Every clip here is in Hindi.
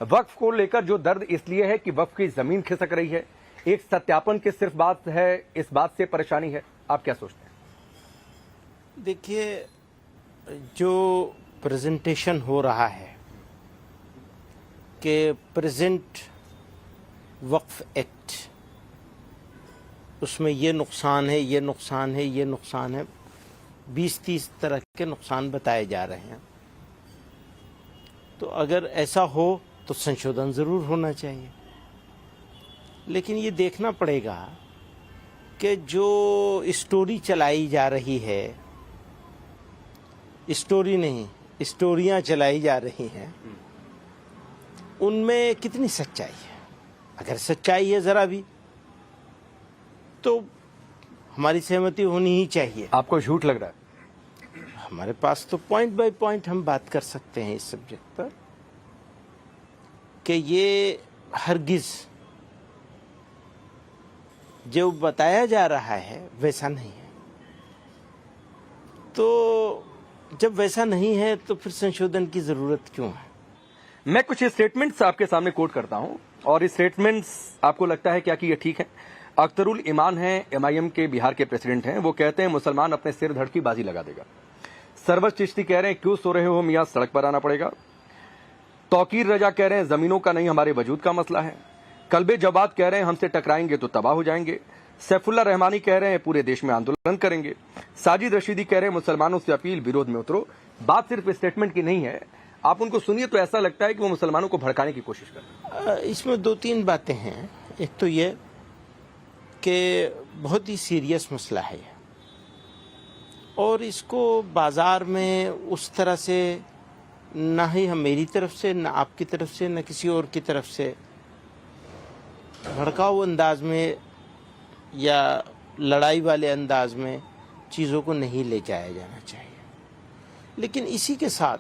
वक्फ को लेकर जो दर्द इसलिए है कि वक्फ की जमीन खिसक रही है, एक सत्यापन की सिर्फ बात है, इस बात से परेशानी है। आप क्या सोचते हैं? देखिए, जो प्रेजेंटेशन हो रहा है कि प्रेजेंट वक्फ एक्ट, उसमें ये नुकसान है, ये नुकसान है, ये नुकसान है, 20-30 तरह के नुकसान बताए जा रहे हैं। तो अगर ऐसा हो तो संशोधन ज़रूर होना चाहिए, लेकिन ये देखना पड़ेगा कि जो स्टोरी चलाई जा रही है, स्टोरी नहीं, स्टोरियां चलाई जा रही हैं, उनमें कितनी सच्चाई है। अगर सच्चाई है ज़रा भी, तो हमारी सहमति होनी ही चाहिए। आपको झूठ लग रहा है? हमारे पास तो पॉइंट बाय पॉइंट हम बात कर सकते हैं इस सब्जेक्ट पर कि ये हरगिज़ जो बताया जा रहा है वैसा नहीं है। तो जब वैसा नहीं है तो फिर संशोधन की ज़रूरत क्यों है? मैं कुछ स्टेटमेंट्स आपके सामने कोट करता हूं और इस स्टेटमेंट्स आपको लगता है क्या कि ये ठीक है? अख्तरुल ईमान हैं, MIM के बिहार के प्रेसिडेंट हैं। वो कहते हैं मुसलमान अपने सिर धड़ की बाजी लगा देगा। सरवर चिश्ती कह रहे हैं क्यों सो रहे हो मियां, सड़क पर आना पड़ेगा। तौकीर रजा कह रहे हैं जमीनों का नहीं हमारे वजूद का मसला है। कल्बे जवाद कह रहे हैं हमसे टकराएंगे तो तबाह हो जाएंगे। सैफुल्ला रहमानी कह रहे हैं पूरे देश में आंदोलन करेंगे। साजिद रशीदी कह रहे हैं मुसलमानों से अपील, विरोध में उतरो। बात सिर्फ स्टेटमेंट की नहीं है, आप उनको सुनिए तो ऐसा लगता है कि वो मुसलमानों को भड़काने की कोशिश कर रहे हैं। इसमें 2-3 बातें हैं। एक तो ये कि बहुत ही सीरियस मसला है और इसको बाज़ार में उस तरह से ना ही हम मेरी तरफ से, ना आपकी तरफ से, ना किसी और की तरफ से भड़काऊ अंदाज में या लड़ाई वाले अंदाज में चीज़ों को नहीं ले जाया जाना चाहिए। लेकिन इसी के साथ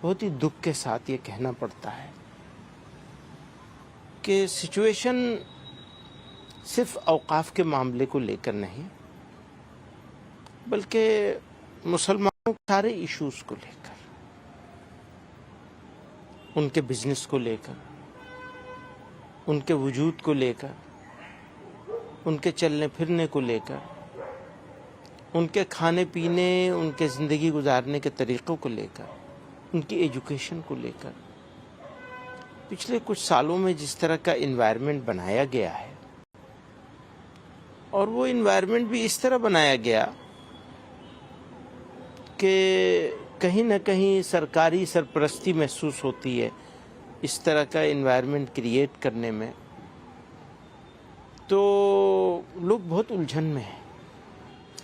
बहुत ही दुख के साथ ये कहना पड़ता है कि सिचुएशन सिर्फ औकाफ के मामले को लेकर नहीं, बल्कि मुसलमानों के सारे इश्यूज़ को लेकर, उनके बिजनेस को लेकर, उनके वजूद को लेकर, उनके चलने फिरने को लेकर, उनके खाने पीने, उनके ज़िंदगी गुजारने के तरीक़ों को लेकर, उनकी एजुकेशन को लेकर पिछले कुछ सालों में जिस तरह का इन्वायरमेंट बनाया गया है, और वो इन्वायरमेंट भी इस तरह बनाया गया कि कहीं ना कहीं सरकारी सरपरस्ती महसूस होती है इस तरह का इन्वायरमेंट क्रिएट करने में, तो लोग बहुत उलझन में हैं।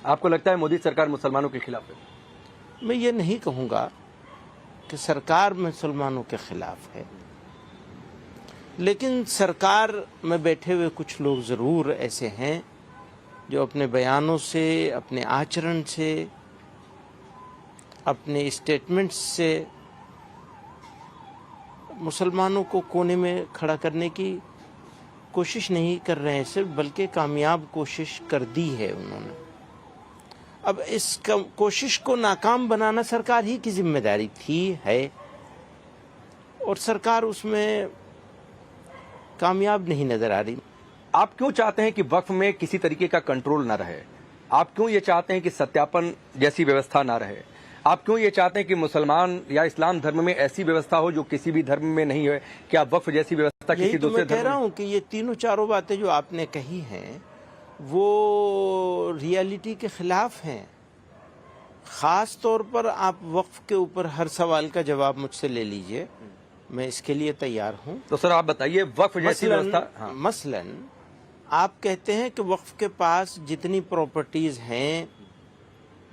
आपको लगता है मोदी सरकार मुसलमानों के खिलाफ है? मैं ये नहीं कहूँगा कि सरकार मुसलमानों के खिलाफ है, लेकिन सरकार में बैठे हुए कुछ लोग ज़रूर ऐसे हैं जो अपने बयानों से, अपने आचरण से, अपने स्टेटमेंट्स से मुसलमानों को कोने में खड़ा करने की कोशिश नहीं कर रहे हैं सिर्फ, बल्कि कामयाब कोशिश कर दी है उन्होंने। अब इस कोशिश को नाकाम बनाना सरकार ही की जिम्मेदारी थी, है, और सरकार उसमें कामयाब नहीं नज़र आ रही। आप क्यों चाहते हैं कि वक्फ में किसी तरीके का कंट्रोल ना रहे? आप क्यों ये चाहते हैं कि सत्यापन जैसी व्यवस्था ना रहे? आप क्यों ये चाहते हैं कि मुसलमान या इस्लाम धर्म में ऐसी व्यवस्था हो जो किसी भी धर्म में नहीं है? क्या वक्फ जैसी व्यवस्था किसी दूसरे धर्म में? कह रहा हूँ कि ये तीनों चारों बातें जो आपने कही हैं वो रियलिटी के खिलाफ हैं। ख़ास तौर पर आप वक्फ के ऊपर हर सवाल का जवाब मुझसे ले लीजिए, मैं इसके लिए तैयार हूँ। तो सर आप बताइए, वक्फ जैसी व्यवस्था, हाँ। मसलन आप कहते हैं कि वक्फ के पास जितनी प्रॉपर्टीज़ हैं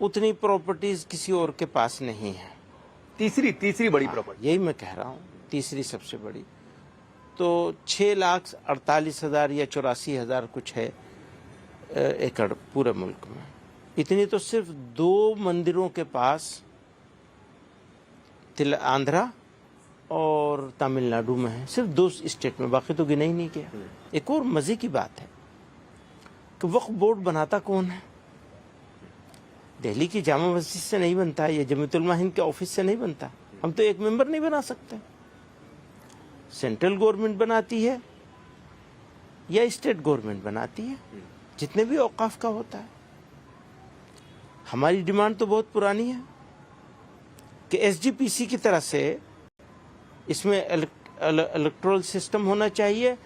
उतनी प्रॉपर्टीज़ किसी और के पास नहीं है। तीसरी बड़ी प्रॉपर्टी, यही मैं कह रहा हूँ, तीसरी सबसे बड़ी। तो 6,48,000 या 84,000 कुछ है एकड़ पूरे मुल्क में। इतनी तो सिर्फ 2 मंदिरों के पास आंध्रा और तमिलनाडु में है, सिर्फ 2 स्टेट में, बाकी तो गिना ही नहीं किया। एक और मज़े की बात है कि वक्फ बोर्ड बनाता कौन है? दिल्ली की जामा मस्जिद से नहीं बनता, या जमीयतुल उलमा हिंद के ऑफिस से नहीं बनता। हम तो एक मेंबर नहीं बना सकते। सेंट्रल गवर्नमेंट बनाती है या स्टेट गवर्नमेंट बनाती है, जितने भी औकाफ का होता है। हमारी डिमांड तो बहुत पुरानी है कि एसजीपीसी की तरह से इसमें इलेक्टोरल सिस्टम होना चाहिए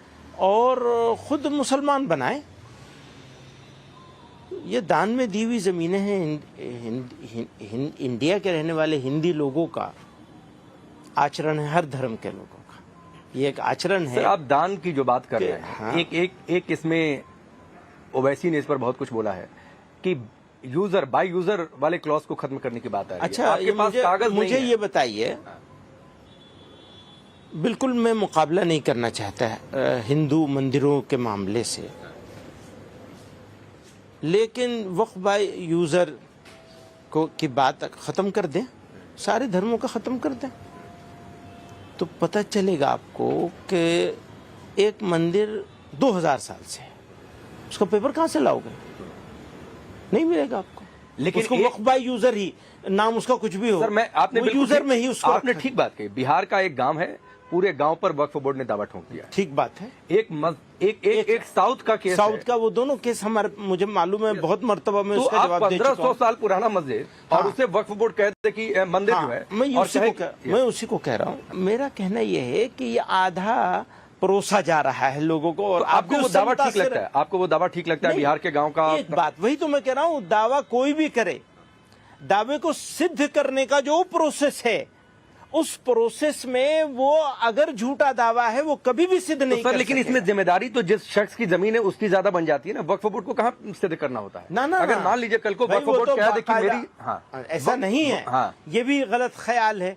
और खुद मुसलमान बनाए। ये दान में दी हुई जमीनें हैं। इंडिया के रहने वाले हिंदी लोगों का आचरण है, हर धर्म के लोगों का ये एक आचरण है। सर, आप दान की जो बात कर रहे हैं, हाँ। एक इसमें ओवैसी ने इस पर बहुत कुछ बोला है कि यूजर बाय यूजर वाले क्लॉज को खत्म करने की बात आ रही है। अच्छा, आपके पास कागज मुझे नहीं है। ये बताइए, बिल्कुल मैं मुकाबला नहीं करना चाहता है हिंदू मंदिरों के मामले से, लेकिन वक्फ बाय यूजर को की बात खत्म कर दें, सारे धर्मों का खत्म कर दें, तो पता चलेगा आपको कि एक मंदिर 2000 साल से है, उसका पेपर कहां से लाओगे? नहीं मिलेगा आपको। लेकिन उसको वक्फ बाय यूजर ही नाम उसका कुछ भी हो, सर, मैं आपने बिल्कुल यूजर में ही उसको आपने ठीक बात कही। बिहार का एक गांव है, पूरे गांव पर वक्फ बोर्ड ने दावा ठोक दिया। ठीक बात है। एक साउथ का केस साउथ है। का वो दोनों केस हमारे मुझे मालूम है, बहुत मर्तबा में तो उसका आप जवाब दे चुका 1500 हूं। साल पुराना मस्जिद और उसे वक्फ बोर्ड कहते कि मंदिर जो है, मैं उसी को कह रहा हूँ। मेरा कहना यह है कि ये आधा परोसा जा रहा है लोगों को, और तो आपको वो दावा ठीक लगता है? आपको वो दावा ठीक लगता है बिहार के गांव का? एक बात, वही तो मैं कह रहा हूँ, दावा कोई भी करे, दावे को सिद्ध करने का जो प्रोसेस है, उस प्रोसेस में वो अगर झूठा दावा है वो कभी भी सिद्ध नहीं सर, कर लेकिन सकेगा। इसमें जिम्मेदारी तो जिस शख्स की जमीन है उसकी ज्यादा बन जाती है ना। वक्फ बोर्ड को कहाँ सिद्ध करना होता है? ना अगर मान लीजिए कल को भाई, वक्फ वो बोर्ड तो कह दे कि बाकायदा- मेरी, हाँ, ऐसा नहीं है। हाँ। ये भी गलत ख्याल है,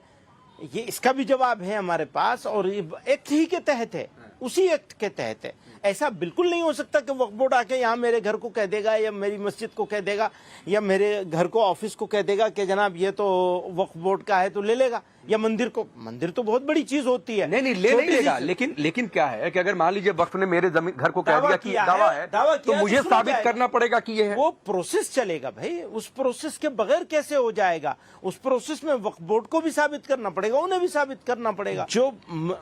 ये इसका भी जवाब है हमारे पास, और ये एक्ट ही के तहत है, उसी एक्ट के तहत है। ऐसा बिल्कुल नहीं हो सकता कि वक्फ बोर्ड आके यहाँ मेरे घर को कह देगा या मेरी मस्जिद को कह देगा या मेरे घर को ऑफिस को कह देगा कि जनाब ये तो वक्फ बोर्ड का है तो ले लेगा, या मंदिर को। मंदिर तो बहुत बड़ी चीज होती है। नहीं, ले नहीं लेगा। लेकिन क्या है कि अगर मान लीजिए वक्फ ने मेरे जमीन घर को कह दावा दिया कि किया दावा है, है, दावा तो किया मुझे तो सुना साबित जाएगा। करना पड़ेगा कि ये है। वो प्रोसेस चलेगा भाई, उस प्रोसेस के बगैर कैसे हो जाएगा? उस प्रोसेस में वक्फ बोर्ड को भी साबित करना पड़ेगा, उन्हें भी साबित करना पड़ेगा। जो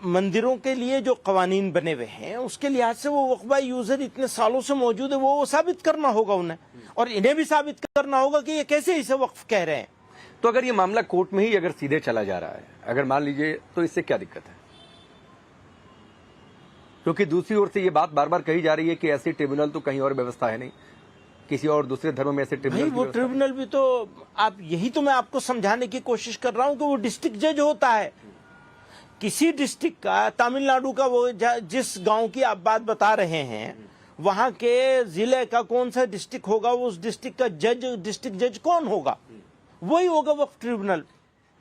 मंदिरों के लिए जो कवानीन बने हुए हैं उसके लिहाज से वो वक्फ बाय यूजर इतने सालों से मौजूद है, वो साबित करना होगा उन्हें, और इन्हें भी साबित करना होगा कि ये कैसे इसे वक्फ कह रहे हैं। तो अगर ये मामला कोर्ट में ही अगर सीधे चला जा रहा है, अगर मान लीजिए, तो इससे क्या दिक्कत है? क्योंकि दूसरी ओर से ये बात बार बार कही जा रही है कि ऐसी ट्रिब्यूनल तो कहीं और व्यवस्था है नहीं, किसी और दूसरे धर्म में ऐसे भाई ट्रिब्यूनल वो ट्रिब्यूनल भी तो आप, यही तो मैं आपको समझाने की कोशिश कर रहा हूं कि वो डिस्ट्रिक्ट जज होता है किसी डिस्ट्रिक्ट का। तमिलनाडु का वो जिस गांव की आप बात बता रहे हैं, वहां के जिले का कौन सा डिस्ट्रिक्ट होगा, उस डिस्ट्रिक्ट का जज, डिस्ट्रिक्ट जज कौन होगा? वही होगा वक्फ ट्रिब्यूनल।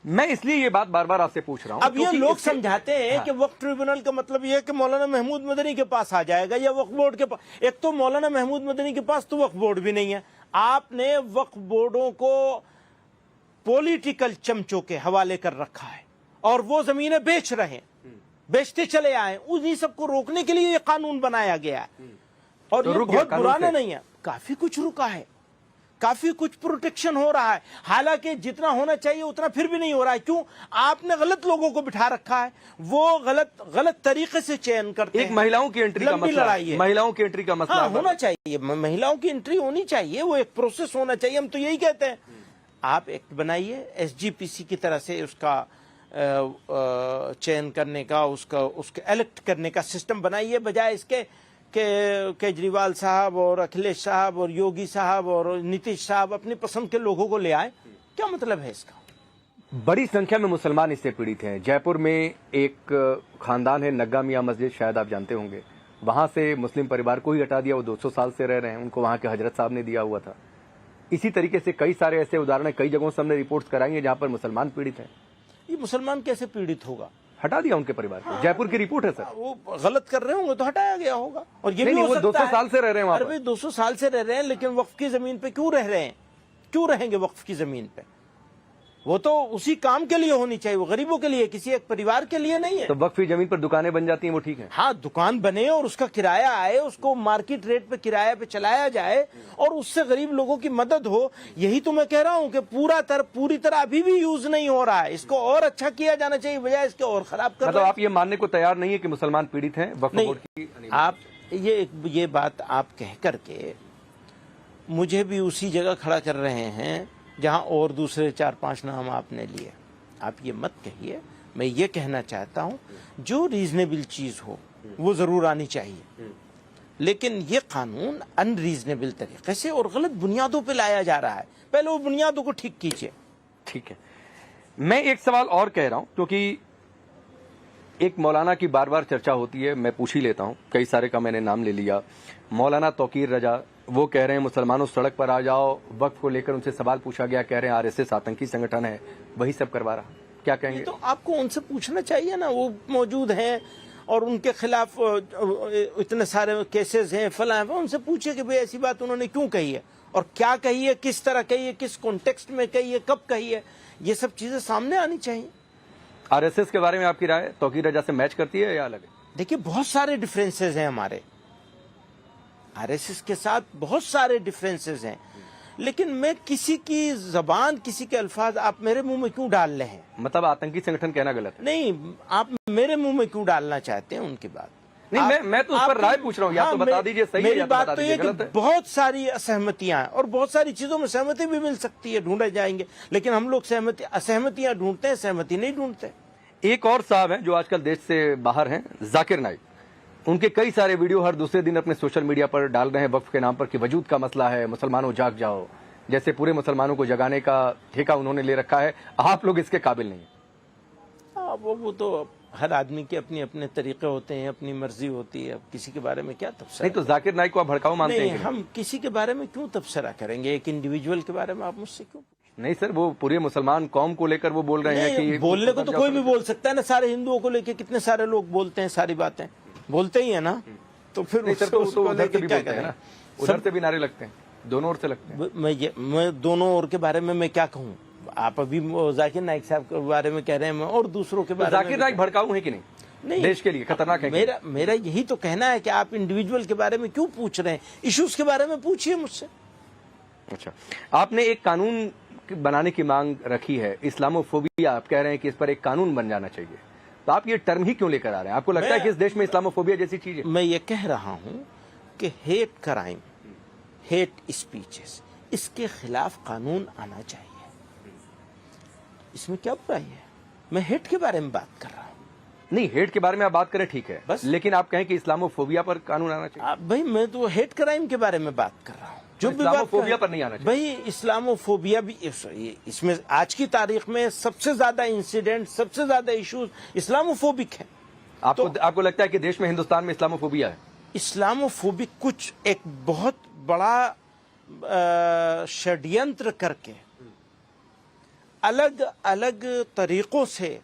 मैं इसलिए ये बात बार बार आपसे पूछ रहा हूं। अब ये लोग समझाते हैं कि वक्फ ट्रिब्यूनल का मतलब ये है कि मौलाना महमूद मदनी के पास आ जाएगा या वक्फ बोर्ड के पास। एक तो मौलाना महमूद मदनी के पास तो वक्फ बोर्ड भी नहीं है। आपने वक्फ बोर्डों को पॉलिटिकल चमचों के हवाले कर रखा है और वो जमीनें बेच रहे हैं, बेचते चले आए। उन्हीं सबको रोकने के लिए ये कानून बनाया गया है, और तो ये रुक गया बहुत कानून पुराना से? नहीं है, काफी कुछ रुका है, काफी कुछ प्रोटेक्शन हो रहा है। हालांकि जितना होना चाहिए उतना फिर भी नहीं हो रहा है। क्यों? आपने गलत लोगों को बिठा रखा है, वो गलत तरीके से चयन करते हैं। एक महिलाओं की एंट्री का लंबी मसला लड़ाई है। महिलाओं की एंट्री का मसला हाँ, है। होना चाहिए, महिलाओं की एंट्री होनी चाहिए, वो एक प्रोसेस होना चाहिए। हम तो यही कहते हैं, आप एक्ट बनाइए एसजीपीसी की तरह से, उसका चयन करने का, उसके इलेक्ट करने का सिस्टम बनाइए, बजाय इसके कि केजरीवाल साहब और अखिलेश साहब और योगी साहब और नीतीश साहब अपनी पसंद के लोगों को ले आए। क्या मतलब है इसका? बड़ी संख्या में मुसलमान इससे पीड़ित हैं। जयपुर में एक खानदान है, नग्गा मियां मस्जिद, शायद आप जानते होंगे। वहां से मुस्लिम परिवार को ही हटा दिया। वो 200 साल से रह रहे हैं, उनको वहां के हजरत साहब ने दिया हुआ था। इसी तरीके से कई सारे ऐसे उदाहरण कई जगहों से हमने रिपोर्ट्स कराई हैं जहां पर मुसलमान पीड़ित हैं। ये मुसलमान कैसे पीड़ित होगा? हटा दिया उनके परिवार को। जयपुर की रिपोर्ट है सर। वो गलत कर रहे होंगे तो हटाया गया होगा। और ये भी नहीं, हो वो सकता 200 है। साल से रह रहे हैं वहां अरे पर। भाई 200 साल से रह रहे हैं, लेकिन वक्फ की जमीन पे क्यों रह रहे हैं? क्यों रहेंगे वक्फ की जमीन पे? वो तो उसी काम के लिए होनी चाहिए, वो गरीबों के लिए, किसी एक परिवार के लिए नहीं है। तो वक्फी जमीन पर दुकानें बन जाती हैं, वो ठीक है? हाँ, दुकान बने और उसका किराया आए, उसको मार्केट रेट पे किराया पे चलाया जाए और उससे गरीब लोगों की मदद हो। यही तो मैं कह रहा हूँ कि पूरी तरह अभी भी यूज नहीं हो रहा है, इसको और अच्छा किया जाना चाहिए, बजाय इसके और खराब कर मतलब आप ये मानने को तैयार नहीं है कि मुसलमान पीड़ित हैं वक्फ बोर्ड की? आप ये बात आप कह करके मुझे भी उसी जगह खड़ा कर रहे हैं जहां और दूसरे 4-5 नाम आपने लिए। आप ये मत कहिए। मैं ये कहना चाहता हूं जो रीजनेबल चीज हो वो जरूर आनी चाहिए, लेकिन ये कानून अनरीजनेबल तरीके से और गलत बुनियादों पे लाया जा रहा है। पहले वो बुनियादों को ठीक कीजिए। ठीक है, मैं एक सवाल और कह रहा हूं, क्योंकि एक मौलाना की बार बार चर्चा होती है, मैं पूछ ही लेता हूं, कई सारे का मैंने नाम ले लिया। मौलाना तौकीर रजा, वो कह रहे हैं मुसलमानों सड़क पर आ जाओ, वक्फ को लेकर उनसे सवाल पूछा गया, कह रहे हैं आरएसएस आतंकी संगठन है, वही सब करवा रहा। क्या कहेंगे? तो आपको उनसे पूछना चाहिए ना, वो मौजूद हैं और उनके खिलाफ इतने सारे केसेस हैं, फला है, उनसे पूछिए कि भाई ऐसी बात उन्होंने क्यों कही है और क्या कही है, किस तरह कही है, किस कॉन्टेक्स्ट में कही है, कब कही है, ये सब चीजें सामने आनी चाहिए। आरएसएस के बारे में आपकी राय तौकीर रजा से मैच करती है या अलग है? देखिए, बहुत सारे डिफरेंसेस हैं हमारे आरएसएस के साथ, बहुत सारे डिफरेंसेस हैं, लेकिन मैं किसी की जबान, किसी के अल्फाज आप मेरे मुंह में क्यों डाल रहे हैं? मतलब आतंकी संगठन कहना गलत है? नहीं, आप मेरे मुंह में क्यों डालना चाहते हैं उनकी बात? नहीं, मैं तो उस पर राय पूछ रहा हूँ, या तो बता दीजिए सही है या तो बता दीजिए गलत है। बहुत सारी असहमतियां हैं और बहुत सारी चीजों में सहमति भी मिल सकती है, ढूंढे जाएंगे, लेकिन हम लोग असहमतियां ढूंढते हैं, सहमति नहीं ढूंढते। एक और साहब हैं जो आजकल देश से बाहर हैं, जाकिर नाइक। उनके कई सारे वीडियो हर दूसरे दिन अपने सोशल मीडिया पर डाल रहे हैं वक्फ के नाम पर कि वजूद का मसला है, मुसलमानों जाग जाओ, जैसे पूरे मुसलमानों को जगाने का ठेका उन्होंने ले रखा है। आप लोग इसके काबिल नहीं है। वो तो हर आदमी के अपने अपने तरीके होते हैं, अपनी मर्जी होती है, अब किसी के बारे में क्या तबसरा? नहीं तो जाकिर नाइक को आप भड़काऊ मानते हैं? हम किसी के बारे में क्यों तबसरा करेंगे? एक इंडिविजुअल के बारे में आप मुझसे क्यों? नहीं सर, वो पूरे मुसलमान कौम को लेकर वो बोल रहे हैं कि बोलने को तो कोई भी बोल सकता है ना, सारे हिंदुओं को लेकर कितने सारे लोग बोलते हैं, सारी बातें बोलते ही है ना, तो फिर उधर से भी बोलते हैं ना, उधर से भी नारे लगते हैं, दोनों ओर से लगते हैं। मैं दोनों ओर के बारे में मैं क्या कहूँ? आप अभी जाकिर नाइक साहब के बारे में कह रहे हैं, मैं और दूसरों के बारे में। जाकिर नाइक भड़काऊ है कि नहीं देश के लिए खतरनाक है? मेरा यही तो कहना है कि आप इंडिविजुअल के बारे में क्यों पूछ रहे हैं? इश्यूज के बारे में पूछिए मुझसे। अच्छा, आपने एक कानून बनाने की मांग रखी है, इस्लामोफोबिया, आप कह रहे हैं कि इस पर एक कानून बन जाना चाहिए, तो आप ये टर्म ही क्यों लेकर आ रहे हैं? आपको लगता है कि इस देश में इस्लामोफोबिया जैसी चीज है? मैं ये कह रहा हूं कि हेट क्राइम, हेट स्पीचेस, इसके खिलाफ कानून आना चाहिए। इसमें क्या बुराई है? मैं हेट के बारे में बात कर रहा हूं। नहीं, हेट के बारे में आप बात करें, ठीक है, बस, लेकिन आप कहें कि इस्लामोफोबिया पर कानून आना चाहिए। भाई मैं तो हेट क्राइम के बारे में बात कर रहा हूं, जो इस्लामोफोबिया पर नहीं आना चाहिए। भाई इस्लामोफोबिया भी, इसमें आज की तारीख में सबसे ज्यादा इंसिडेंट, सबसे ज्यादा इश्यूज इस्लामोफोबिक है। आपको लगता है कि देश में, हिंदुस्तान में इस्लामोफोबिया है? इस्लामोफोबिक कुछ एक बहुत बड़ा षड्यंत्र करके अलग अलग तरीकों से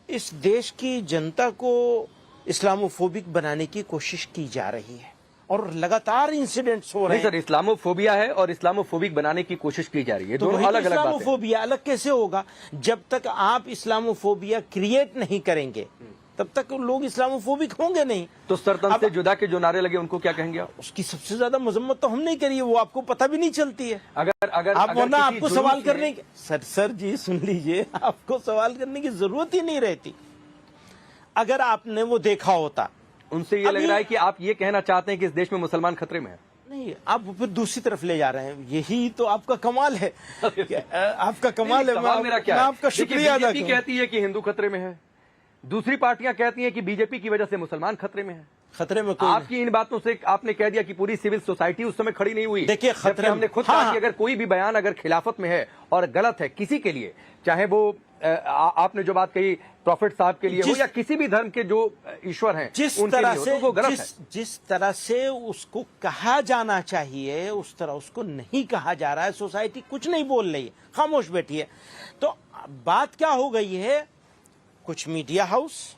इस देश की जनता को इस्लामोफोबिक बनाने की कोशिश की जा रही है और लगातार इंसिडेंट्स हो रहे हैं। नहीं सर, इस्लामोफोबिया है और इस्लामोफोबिक बनाने की कोशिश की जा रही है, दोनों अलग अलग बातें हैं। इस्लामोफोबिया अलग कैसे होगा? जब तक आप इस्लामोफोबिया क्रिएट नहीं करेंगे तब तक लोग इस्लामोफोबिक होंगे नहीं। तो सरतन से जुदा के जो नारे लगे उनको क्या कहेंगे आप? उसकी सबसे ज्यादा मजम्मत तो हम नहीं करिए, वो आपको पता भी नहीं चलती है। अगर आप वरना आपको सवाल करने की, सर जी सुन लीजिए, आपको सवाल करने की जरूरत ही नहीं रहती अगर आपने वो देखा होता। उनसे ये लग रहा है कि आप ये कहना चाहते हैं कि इस देश में मुसलमान खतरे में है? नहीं, आप फिर दूसरी तरफ ले जा रहे हैं, यही तो आपका कमाल है। आपका कमाल है। मेरा क्या है? आपका शुक्रिया अदा बीजेपी कहती है कि हिंदू खतरे में है, दूसरी पार्टियां कहती हैं कि बीजेपी की वजह से मुसलमान खतरे में है। खतरे में कोई आपकी इन बातों से आपने कह दिया कि पूरी सिविल सोसाइटी उस समय खड़ी नहीं हुई। देखिए, खतरे हमने खुद कहा कि अगर कोई भी बयान अगर खिलाफत में है और गलत है किसी के लिए, चाहे वो आपने जो बात कही प्रॉफिट साहब के लिए हो या किसी भी धर्म के जो ईश्वर हैं उनके लिए हो, तो वो गलत है। जिस तरह से उसको कहा जाना चाहिए उस तरह उसको नहीं कहा जा रहा है। सोसाइटी कुछ नहीं बोल रही है, खामोश बैठी है। तो बात क्या हो गई है? कुछ मीडिया हाउस,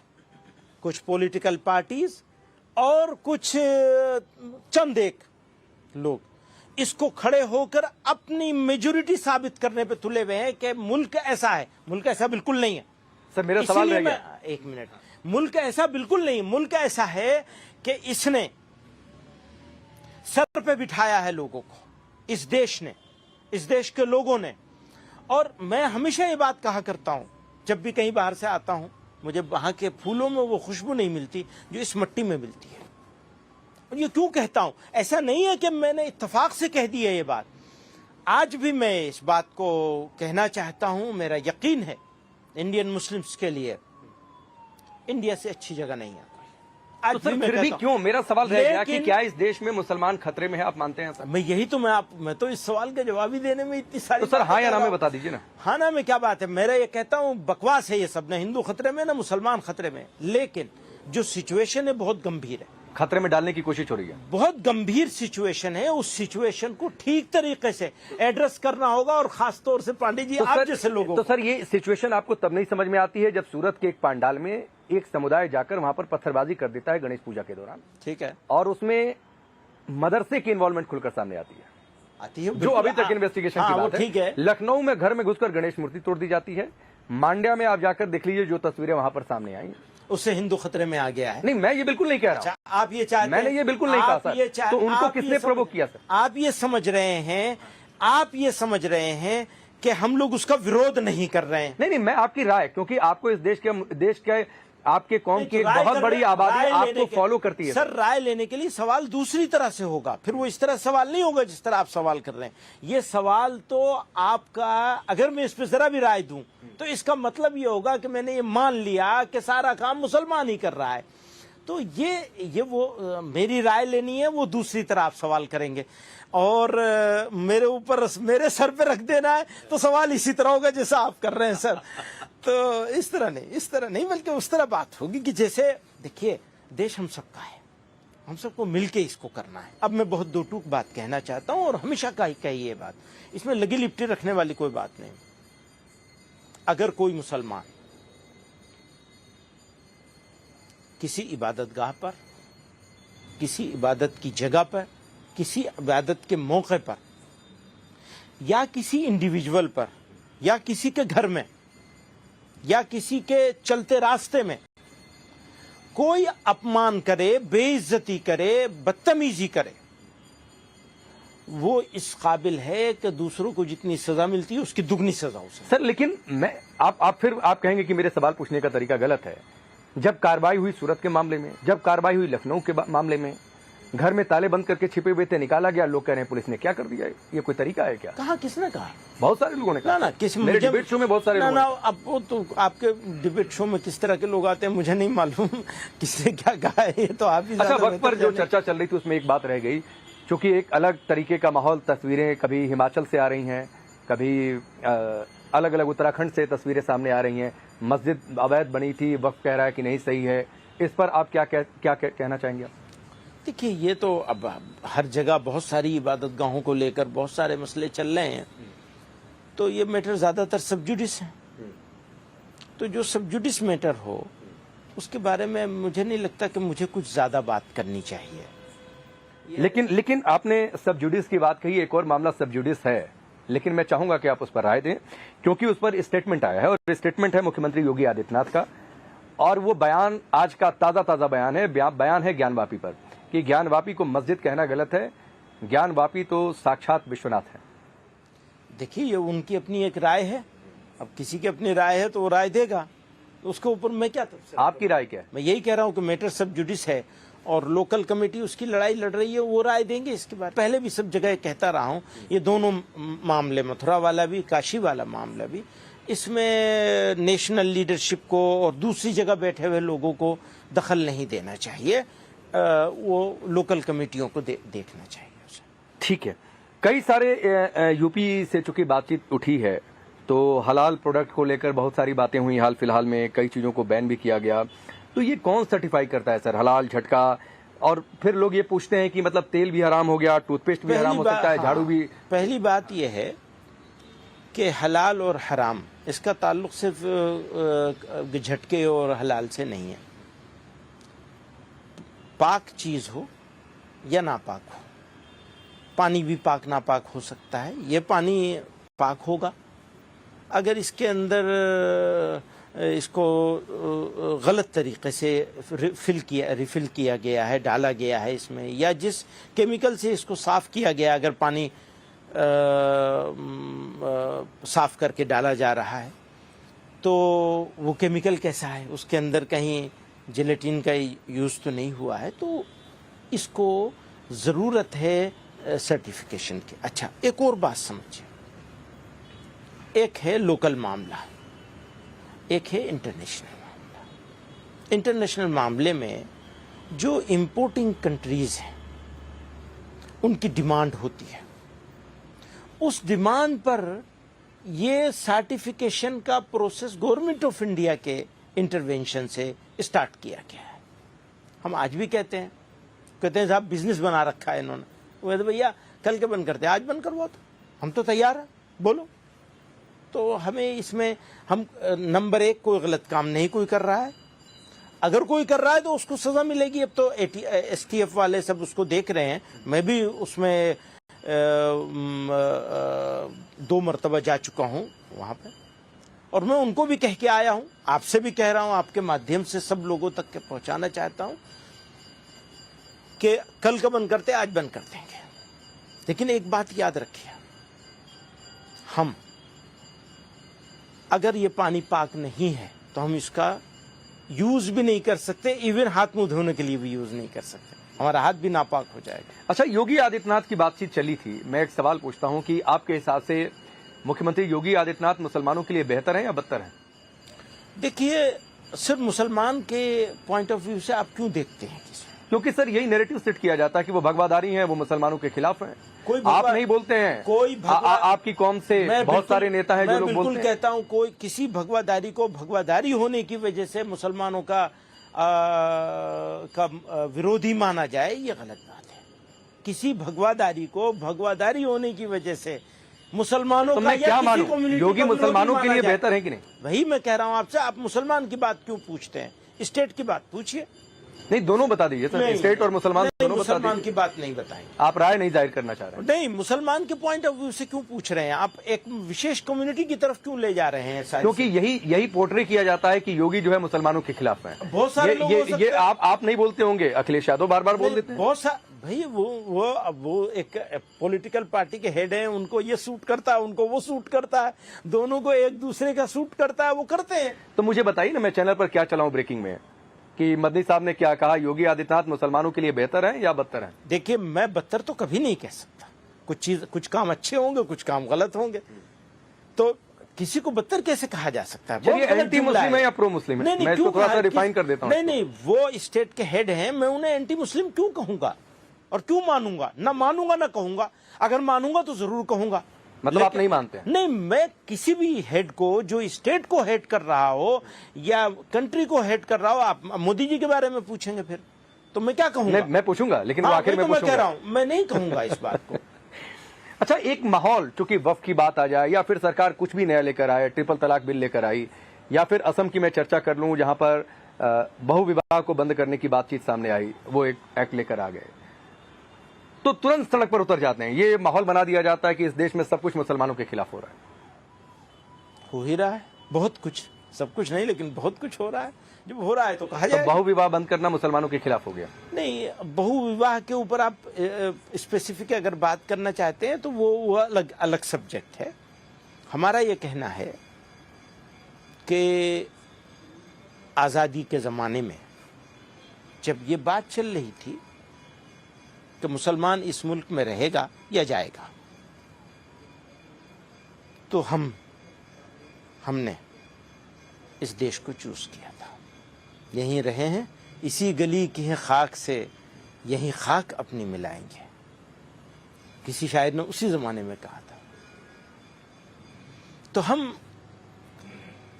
कुछ पॉलिटिकल पार्टीज और कुछ चंद एक लोग, इसको खड़े होकर अपनी मेजोरिटी साबित करने पे तुले हुए हैं कि मुल्क ऐसा है। मुल्क ऐसा बिल्कुल नहीं है सर मेरा सवाल इसीलिए रह गया। एक मिनट, मुल्क ऐसा बिल्कुल नहीं। मुल्क ऐसा है कि इसने सर पे बिठाया है लोगों को, इस देश ने, इस देश के लोगों ने। और मैं हमेशा ये बात कहा करता हूं, जब भी कहीं बाहर से आता हूं, मुझे वहां के फूलों में वो खुशबू नहीं मिलती जो इस मिट्टी में मिलती है। और ये क्यों कहता हूं? ऐसा नहीं है कि मैंने इत्तेफाक से कह दी है ये बात। आज भी मैं इस बात को कहना चाहता हूं, मेरा यकीन है इंडियन मुस्लिम्स के लिए इंडिया से अच्छी जगह नहीं है। आज तो सर मैं फिर भी कहता हूं। क्यों, मेरा सवाल रह गया कि लेकिन- क्या इस देश में मुसलमान खतरे में है, आप मानते हैं सर? मैं तो इस सवाल का जवाब ही देने में इतनी सारी तो सर बातें हाँ या कर ना रहा में हूं। बता दीजिए ना। हाँ ना में क्या बात है? मेरा ये कहता हूं बकवास है ये सब, ना हिंदू खतरे में ना मुसलमान खतरे में। लेकिन जो सिचुएशन है बहुत गंभीर है, खतरे में डालने की कोशिश हो रही है। बहुत गंभीर सिचुएशन है। उस सिचुएशन को ठीक तरीके से एड्रेस करना होगा, और खास तौर से पांडे जी आप जैसे लोगों तो को। सर ये सिचुएशन आपको तब नहीं समझ में आती है जब सूरत के एक पंडाल में एक समुदाय जाकर वहां पर पत्थरबाजी कर देता है गणेश पूजा के दौरान, ठीक है, और उसमें मदरसे की इन्वॉल्वमेंट खुलकर सामने आती है, आती है जो बिल्कुल। अभी तक इन्वेस्टिगेशन की हाँ, वो बात ठीक है। है। लखनऊ में घर में घुसकर गणेश मूर्ति तोड़ दी जाती है। मांड्या में आप जाकर देख लीजिए जो तस्वीरें वहां पर सामने आई। उससे हिंदू खतरे में आ गया है। नहीं, मैं ये बिल्कुल नहीं कह रहा हूं। आप ये चाहते मैंने ये बिल्कुल नहीं कहा आप सर। ये चाह- तो उनको आप ये किसने समझ- प्रोवोक किया सर? आप ये समझ रहे हैं, आप ये समझ रहे हैं कि हम लोग उसका विरोध नहीं कर रहे हैं। नहीं, मैं आपकी राय, क्योंकि आपको इस देश के आपके कौम की एक राय बहुत कर बड़ी रहे- आबादी राय आपको लेने के- फॉलो करती है सर राय लेने के लिए सवाल दूसरी तरह से होगा, फिर वो इस तरह सवाल नहीं होगा जिस तरह आप सवाल कर रहे हैं। ये सवाल तो आपका, अगर मैं इस पर जरा भी राय दूं तो इसका मतलब ये होगा कि मैंने ये मान लिया कि सारा काम मुसलमान ही कर रहा है। तो ये वो मेरी राय लेनी है, वो दूसरी तरह आप सवाल करेंगे। और मेरे ऊपर, मेरे सर पे रख देना है तो सवाल इसी तरह होगा जैसा आप कर रहे हैं सर। तो इस तरह नहीं बल्कि उस तरह बात होगी कि जैसे, देखिए देश हम सबका है, हम सबको मिलके इसको करना है। अब मैं बहुत दो टूक बात कहना चाहता हूं, और हमेशा कही ये बात, इसमें लगी लिपटी रखने वाली कोई बात नहीं। अगर कोई मुसलमान किसी इबादतगाह पर, किसी इबादत की जगह पर, किसी इबादत के मौके पर, या किसी इंडिविजुअल पर, या किसी के घर में, या किसी के चलते रास्ते में कोई अपमान करे, बेइज्जती करे, बदतमीजी करे, वो इस काबिल है कि दूसरों को जितनी सजा मिलती है उसकी दुगनी सजा उसे। सर लेकिन मैं आप कहेंगे कि मेरे सवाल पूछने का तरीका गलत है। जब कार्रवाई हुई सूरत के मामले में, जब कार्रवाई हुई लखनऊ के मामले में, घर में ताले बंद करके छिपे हुए थे, निकाला गया, लोग कह रहे हैं पुलिस ने क्या कर दिया। ये कोई तरीका है क्या? कहा, किसने कहा? बहुत सारे लोगों ने कहा। ना किस मेरे डिबेट शो में बहुत सारे लोग। अब वो तो आपके डिबेट शो में किस तरह के लोग आते हैं मुझे नहीं मालूम किसने क्या कहा है, ये तो आप ही अच्छा, ज्यादा वक्त पर जो चर्चा चल रही थी उसमें एक बात रह गई, क्योंकि एक अलग तरीके का माहौल, तस्वीरें कभी हिमाचल से आ रही हैं, कभी अलग अलग उत्तराखंड से तस्वीरें सामने आ रही हैं। मस्जिद अवैध बनी थी, वक्त कह रहा है कि नहीं सही है। इस पर आप क्या कहना चाहेंगे? देखिए, ये तो अब हर जगह बहुत सारी इबादत गाहों को लेकर बहुत सारे मसले चल रहे हैं, तो ये मैटर ज्यादातर सबजुडिस है। तो जो सबजुडिस मैटर हो उसके बारे में मुझे नहीं लगता कि मुझे कुछ ज्यादा बात करनी चाहिए। लेकिन आपने सबजुडिस की बात कही, एक और मामला सबजुडिस है, लेकिन मैं चाहूंगा कि आप उस पर राय दें, क्योंकि उस पर स्टेटमेंट आया है, और स्टेटमेंट है मुख्यमंत्री योगी आदित्यनाथ का। और वो बयान आज का ताजा बयान है, बयान है ज्ञानवापी पर, कि ज्ञानवापी को मस्जिद कहना गलत है, ज्ञानवापी तो साक्षात विश्वनाथ है। देखिए, ये उनकी अपनी एक राय है, अब किसी की अपनी राय है तो वो राय देगा, तो उसके ऊपर मैं क्या आपकी राय क्या है? मैं यही कह रहा हूँ कि मैटर सब जुडिस है, और लोकल कमेटी उसकी लड़ाई लड़ रही है, वो राय देंगे इसके बारे में। पहले भी सब जगह कहता रहा हूँ, ये दोनों मामले, मथुरा वाला भी, काशी वाला मामला भी, इसमें नेशनल लीडरशिप को और दूसरी जगह बैठे हुए लोगों को दखल नहीं देना चाहिए, वो लोकल कमेटियों को देखना चाहिए उसे। ठीक है। कई सारे यूपी से चूंकि बातचीत उठी है, तो हलाल प्रोडक्ट को लेकर बहुत सारी बातें हुई हाल फिलहाल में, कई चीजों को बैन भी किया गया। तो ये कौन सर्टिफाई करता है सर, हलाल, झटका? और फिर लोग ये पूछते हैं कि मतलब तेल भी हराम हो गया, टूथपेस्ट भी हराम हो सकता है, झाड़ू भी। पहली बात यह है कि हलाल और हराम, इसका ताल्लुक सिर्फ झटके और हलाल से नहीं है। पाक चीज हो या नापाक हो, पानी भी पाक नापाक हो सकता है, ये पानी पाक होगा अगर इसके अंदर इसको गलत तरीके से रिफिल किया गया है, डाला गया है इसमें, या जिस केमिकल से इसको साफ़ किया गया, अगर पानी साफ़ करके डाला जा रहा है तो वो केमिकल कैसा है, उसके अंदर कहीं जेलेटिन का यूज़ तो नहीं हुआ है, तो इसको ज़रूरत है सर्टिफिकेशन की। अच्छा, एक और बात समझिए, एक है लोकल मामला, एक है इंटरनेशनल मामला। इंटरनेशनल मामले में जो इंपोर्टिंग कंट्रीज़ हैं उनकी डिमांड होती है, उस डिमांड पर ये सर्टिफिकेशन का प्रोसेस गवर्नमेंट ऑफ इंडिया के इंटरवेंशन से स्टार्ट किया गया है। हम आज भी कहते हैं साहब बिजनेस बना रखा है इन्होंने, वो कहते भैया कल के बंद करते हैं, आज बंद करवाओ, तो हम तो तैयार हैं, बोलो। तो हमें इसमें हम नंबर एक, कोई गलत काम नहीं कोई कर रहा है, अगर कोई कर रहा है तो उसको सज़ा मिलेगी। अब तो STF वाले सब उसको देख रहे हैं, मैं भी उसमें 2 मरतबा जा चुका हूँ वहाँ पे, और मैं उनको भी कह के आया हूँ, आपसे भी कह रहा हूँ, आपके माध्यम से सब लोगों तक के पहुँचाना चाहता हूँ कि कल का बंद करते आज बंद कर देंगे। लेकिन एक बात याद रखिए, हम अगर ये पानी पाक नहीं है तो हम इसका यूज भी नहीं कर सकते, इवन हाथ मुंह धोने के लिए भी यूज नहीं कर सकते, हमारा हाथ भी नापाक हो जाएगा। अच्छा, योगी आदित्यनाथ की बातचीत चली थी, मैं एक सवाल पूछता हूं कि आपके हिसाब से मुख्यमंत्री योगी आदित्यनाथ मुसलमानों के लिए बेहतर है या बदतर है? देखिए, सिर्फ मुसलमान के पॉइंट ऑफ व्यू से आप क्यों देखते हैं किसी? क्योंकि सर यही नैरेटिव सेट किया जाता है कि वो भगवादारी हैं, वो मुसलमानों के खिलाफ हैं। आप नहीं बोलते हैं, कोई आपकी कौम से बहुत सारे नेता हैं जो लोग बोलते हैं। बिल्कुल कहता हूं, कोई किसी भगवादारी को भगवादारी होने की वजह से मुसलमानों का विरोधी माना जाए, ये गलत बात है। किसी भगवादारी को भगवादारी होने की वजह से मुसलमानों तो का, मैं क्या मानूं, योगी मुसलमानों के लिए बेहतर है कि नहीं? वही मैं कह रहा हूं आपसे, आप मुसलमान की बात क्यों पूछते हैं, स्टेट की बात पूछिए। नहीं, दोनों बता दीजिए सर, स्टेट और मुसलमान दोनों बता दीजिए। मुसलमान की बात नहीं बताएं, आप राय नहीं जाहिर करना चाह रहे हैं? नहीं, मुसलमान के पॉइंट ऑफ व्यू से क्यों पूछ रहे हैं आप, एक विशेष कम्युनिटी की तरफ क्यों ले जा रहे हैं? क्योंकि यही पोर्ट्रे किया जाता है कि योगी जो है मुसलमानों के खिलाफ है। बहुत सारे लोग ये आप नहीं बोलते होंगे, अखिलेश यादव बार-बार बोल देते हैं। बहुत सारे भाई, वो एक पॉलिटिकल पार्टी के हेड हैं, उनको ये सूट करता है, उनको वो सूट करता है, दोनों को एक दूसरे का सूट करता है, वो करते हैं। तो मुझे बताइए ना, मैं चैनल पर क्या चलाऊं ब्रेकिंग में, कि मदनी साहब ने क्या कहा, योगी आदित्यनाथ मुसलमानों के लिए बेहतर है या बदतर है? देखिए, मैं बदतर तो कभी नहीं कह सकता, कुछ काम अच्छे होंगे, कुछ काम गलत होंगे, तो किसी को बदतर कैसे कहा जा सकता है? चलिए, एंटी मुस्लिम है या प्रो मुस्लिम है? मैं इसको थोड़ा सा रिफाइन कर देता हूं। नहीं, वो स्टेट के हेड हैं, मैं उन्हें एंटी मुस्लिम क्यों कहूंगा और क्यों मानूंगा? ना मानूंगा ना कहूंगा, अगर मानूंगा तो जरूर कहूंगा। मतलब आप नहीं मानते हैं? नहीं, मैं किसी भी हेड को, जो स्टेट को हेड कर रहा हो या कंट्री को हेड कर रहा हो, आप मोदी जी के बारे में पूछेंगे फिर तो मैं क्या कहूंगा? मैं पूछूंगा, लेकिन आखिर में मैं कह रहा हूं, मैं नहीं कहूंगा इस बात को। अच्छा, एक माहौल, चूंकि वक्फ की बात आ जाए या फिर सरकार कुछ भी नया लेकर आए, ट्रिपल तलाक बिल लेकर आई, या फिर असम की मैं चर्चा कर लूं जहां पर बहुविवाह को बंद करने की बातचीत सामने आई, वो एक एक्ट लेकर आ गए, तो तुरंत सड़क पर उतर जाते हैं। ये माहौल बना दिया जाता है कि इस देश में सब कुछ मुसलमानों के खिलाफ हो रहा है। हो ही रहा है, बहुत कुछ, सब कुछ नहीं लेकिन बहुत कुछ हो रहा है। जब हो रहा है तो कहा जाए बहुविवाह बंद करना मुसलमानों के खिलाफ हो गया। नहीं, बहुविवाह के ऊपर आप स्पेसिफिक अगर बात करना चाहते हैं तो वो अलग सब्जेक्ट है। हमारा ये कहना है कि आज़ादी के ज़माने में जब ये बात चल रही थी कि मुसलमान इस मुल्क में रहेगा या जाएगा, तो हमने इस देश को चूज किया था। यहीं रहे हैं, इसी गली की है खाक से यहीं खाक अपनी मिलाएंगे, किसी शायर ने उसी जमाने में कहा था। तो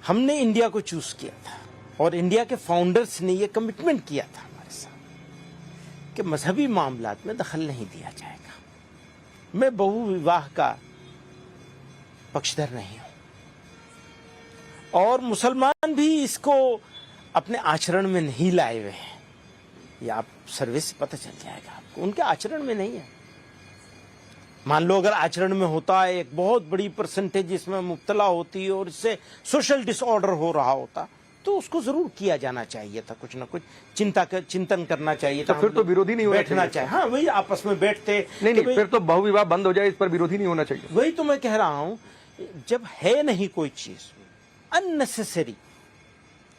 हमने इंडिया को चूज किया था और इंडिया के फाउंडर्स ने ये कमिटमेंट किया था हमारे साथ कि मजहबी मामलात में दखल नहीं दिया जाएगा। मैं बहुविवाह का पक्षधर नहीं हूं और मुसलमान भी इसको अपने आचरण में नहीं लाए हुए हैं। ये आप सर्वे से पता चल जाएगा आपको, उनके आचरण में नहीं है। मान लो अगर आचरण में होता है, एक बहुत बड़ी परसेंटेज इसमें मुब्तला होती है और इससे सोशल डिसऑर्डर हो रहा होता, तो उसको जरूर किया जाना चाहिए था, कुछ ना कुछ चिंतन करना चाहिए था। तो फिर तो विरोधी नहीं होना बैठना चाहिए। हाँ, वही आपस में बैठते। नहीं, फिर तो बहुविवाह बंद हो जाए, इस पर विरोधी नहीं होना चाहिए। वही तो मैं कह रहा हूं, जब है नहीं कोई चीज, अननेसेसरी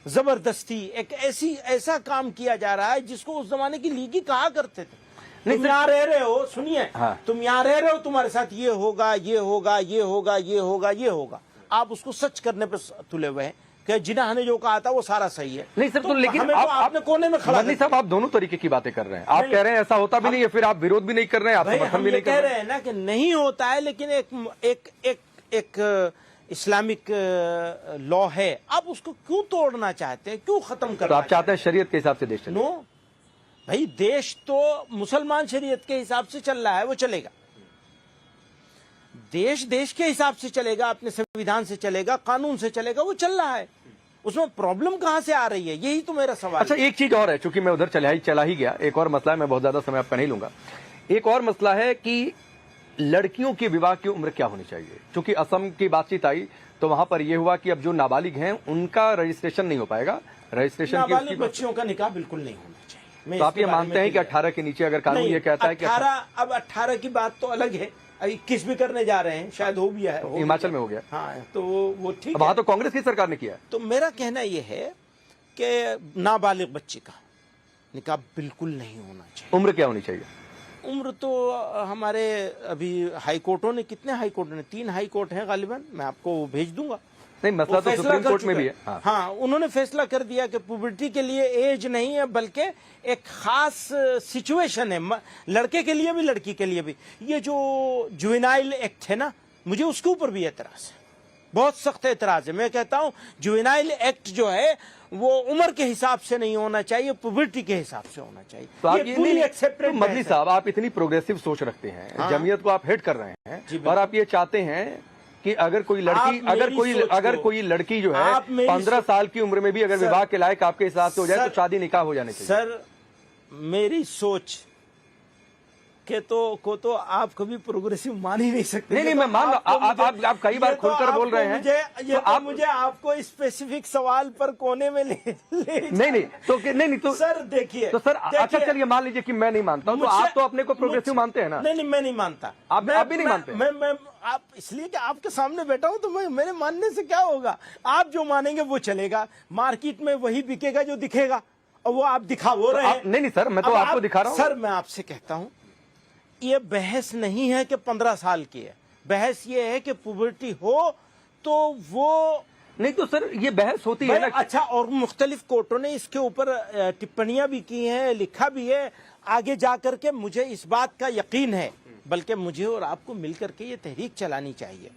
जबरदस्ती एक ऐसा काम किया जा रहा है जिसको उस जमाने की लीगी कहा करते थे। तुम यहाँ रह रहे हो, सुनिए, हाँ। तुम यहाँ रह रहे हो, तुम्हारे साथ ये होगा, ये होगा, ये होगा, ये होगा, ये होगा। आप उसको सच करने पे तुले हुए हैं कि जिन्ना ने जो कहा था वो सारा सही है। नहीं सर, तो लेकिन आपने कोने में खड़ा मदनी साहब, आप दोनों तरीके की बातें कर रहे हैं। आप कह रहे हैं ऐसा होता भी नहीं है, फिर आप विरोध भी नहीं कर रहे हैं, आप समर्थन भी नहीं कर रहे हैं ना कि नहीं होता है, लेकिन एक इस्लामिक लॉ है, आप उसको क्यों तोड़ना चाहते हैं, क्यों खत्म करना? तो आप चाहते हैं शरीयत के हिसाब से देश चले? नो भाई, देश तो मुसलमान शरीयत के हिसाब से चल रहा है, वो चलेगा। देश के हिसाब से चलेगा, अपने संविधान से चलेगा, कानून से चलेगा, वो चल रहा है। उसमें प्रॉब्लम कहां से आ रही है, यही तो मेरा सवाल। अच्छा, एक चीज और है, चूंकि मैं उधर चला ही गया, एक और मसला है, मैं बहुत ज्यादा समय आपका नहीं लूंगा। एक और मसला है कि लड़कियों के विवाह की उम्र क्या होनी चाहिए। चूंकि असम की बातचीत आई तो वहां पर यह हुआ कि अब जो नाबालिग हैं उनका रजिस्ट्रेशन नहीं हो पाएगा। रजिस्ट्रेशन नाबालिग बच्चियों का निकाह बिल्कुल नहीं होना चाहिए। तो आप ये मानते हैं कि 18 के नीचे अगर कानून ये कहता है कि 18 की बात तो अलग है, 21 भी करने जा रहे हैं, शायद हो भी है, हिमाचल में हो गया। हाँ, तो वो ठीक है। वहां तो कांग्रेस की सरकार ने किया। तो मेरा कहना यह है कि नाबालिग बच्ची का निकाह बिल्कुल नहीं होना चाहिए। उम्र क्या होनी चाहिए? उम्र तो हमारे अभी हाई कोर्टों ने, कितने हाई कोर्ट ने, 3 हाई कोर्ट हैं गालिबन, मैं आपको भेज दूंगा। नहीं, मसला तो सुप्रीम कोर्ट में भी है। हाँ, उन्होंने फैसला कर दिया कि पुबर्टी के लिए एज नहीं है, बल्कि एक खास सिचुएशन है, लड़के के लिए भी लड़की के लिए भी। ये जो जुवेनाइल एक्ट है ना, मुझे उसके ऊपर भी एतराज है, बहुत सख्त एतराज है। मैं कहता हूं जुवेनाइल एक्ट जो है वो उम्र के हिसाब से नहीं होना चाहिए, पुबर्टी के हिसाब से होना चाहिए। तो आप ये नहीं एक्सेप्टेड। तो मदनी साहब, आप इतनी प्रोग्रेसिव सोच रखते हैं, हाँ? जमीयत को आप हेट कर रहे हैं और आप ये चाहते हैं कि अगर कोई लड़की अगर कोई लड़की जो है 15 साल की उम्र में भी अगर विवाह के लायक आपके हिसाब से हो जाए तो शादी निकाह हो जाने चाहिए। सर, मेरी सोच के को तो आप कभी प्रोग्रेसिव मान ही नहीं सकते। नहीं, मैं मान आप कई बार खुलकर बोल रहे हैं। मुझे आपको स्पेसिफिक सवाल पर कोने में ले नहीं तो सर देखिए, तो सर अच्छा चलिए मान लीजिए कि मैं नहीं मानता हूं, तो आप तो अपने को प्रोग्रेसिव मानते हैं ना? नहीं, मैं नहीं मानता। आप भी नहीं मानते? मैं आप इसलिए कि आपके सामने बैठा हूं, तो मेरे मानने से क्या होगा? आप जो मानेंगे वो चलेगा, मार्केट में वही बिकेगा जो दिखेगा, और वो आप दिखा वो रहे हैं। नहीं सर, मैं तो आपको दिखा रहा हूं। सर, मैं आपसे कहता हूं, ये बहस नहीं है कि 15 साल की है, बहस ये है कि पुबर्टी हो तो वो नहीं। तो सर ये बहस होती है ना। अच्छा, और मुख्तलिफ कोर्टों ने इसके ऊपर टिप्पणियां भी की हैं, लिखा भी है। आगे जाकर के मुझे इस बात का यकीन है, बल्कि मुझे और आपको मिलकर के ये तहरीक चलानी चाहिए,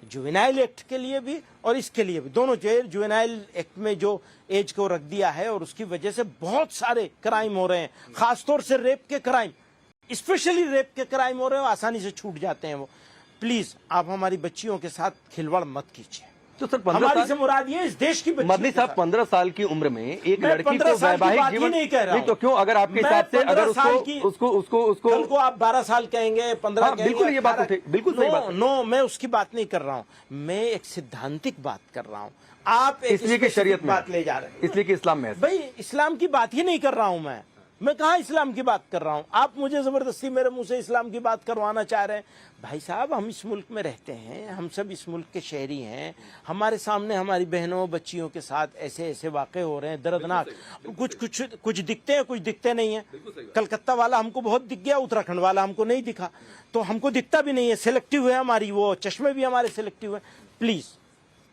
जुवेनाइल एक्ट के लिए भी और इसके लिए भी, दोनों। जुवेनाइल एक्ट में जो एज को रख दिया है और उसकी वजह से बहुत सारे क्राइम हो रहे हैं, खासतौर से रेप के क्राइम, स्पेशली रेप के क्राइम हो रहे हैं, आसानी से छूट जाते हैं वो। प्लीज आप हमारी बच्चियों के साथ खिलवाड़ मत कीजिए। तो सर हमारी से मुराद ये इस देश की बच्ची। मदनी साहब, 15 साल की उम्र में एक लड़की को वैवाहिक जीवन नहीं कह रहा नहीं, तो क्यों अगर आपके हिसाब से अगर उसको कल को आप 12 साल कहेंगे, 15 कहेंगे, बिल्कुल ये बात बिल्कुल सही बात है। नो, मैं उसकी बात नहीं कर रहा हूँ, मैं एक सिद्धांतिक बात कर रहा हूँ। आप इसलिए कि शरीयत में बात ले जा रहे हैं, इसलिए कि इस्लाम में। भाई इस्लाम की बात ही नहीं कर रहा हूँ मैं कहा इस्लाम की बात कर रहा हूं? आप मुझे जबरदस्ती मेरे मुंह से इस्लाम की बात करवाना चाह रहे हैं। भाई साहब, हम इस मुल्क में रहते हैं, हम सब इस मुल्क के शहरी हैं, हमारे सामने हमारी बहनों बच्चियों के साथ ऐसे ऐसे वाक़े हो रहे हैं दर्दनाक। कुछ दिखते हैं, कुछ दिखते नहीं है। कलकत्ता वाला हमको बहुत दिख गया, उत्तराखंड वाला हमको नहीं दिखा, तो हमको दिखता भी नहीं है। सिलेक्टिव है हमारी, वो चश्मे भी हमारे सिलेक्टिव है। प्लीज,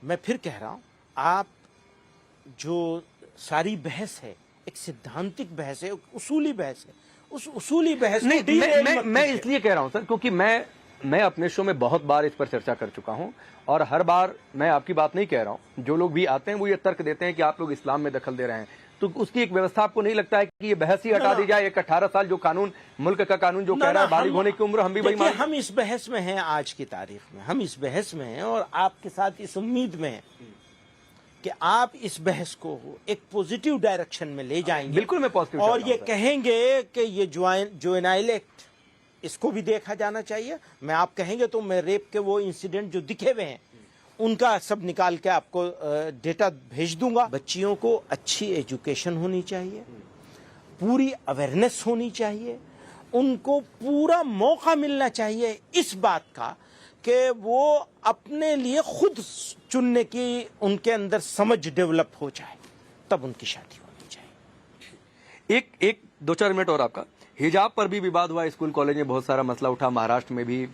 मैं फिर कह रहा हूं, आप जो सारी बहस है एक सिद्धांतिक बहस है, उसूली बहस है, उस उसूली बहस नहीं, मैं इसलिए कह रहा हूं सर, क्योंकि मैं अपने शो में बहुत बार इस पर चर्चा कर चुका हूं, और हर बार मैं आपकी बात नहीं कह रहा हूं। जो लोग भी आते हैं वो ये तर्क देते हैं कि आप लोग इस्लाम में दखल दे रहे हैं, तो उसकी एक व्यवस्था आपको नहीं लगता है कि ये बहस ही हटा दी जाए? एक 18 साल जो कानून, मुल्क का कानून जो कह रहा है बालिग होने की उम्र, हम भी वही मानते हैं। हम इस बहस में हैं, आज की तारीख में हम इस बहस में हैं, और आपके साथ इस उम्मीद में हैं कि आप इस बहस को एक पॉजिटिव डायरेक्शन में ले जाएंगे। बिल्कुल मैं पॉजिटिव और ये कहेंगे कि ये जुवेनाइल एक्ट इसको भी देखा जाना चाहिए। मैं आप कहेंगे तो मैं रेप के वो इंसिडेंट जो दिखे हुए हैं उनका सब निकाल के आपको डेटा भेज दूंगा। बच्चियों को अच्छी एजुकेशन होनी चाहिए, पूरी अवेयरनेस होनी चाहिए, उनको पूरा मौका मिलना चाहिए इस बात का कि वो अपने लिए खुद चुनने की उनके अंदर समझ डेवलप हो जाए, तब उनकी शादी होनी चाहिए। एक 2-4 मिनट और आपका। हिजाब पर भी विवाद हुआ, स्कूल कॉलेज में बहुत सारा मसला उठा, महाराष्ट्र में भी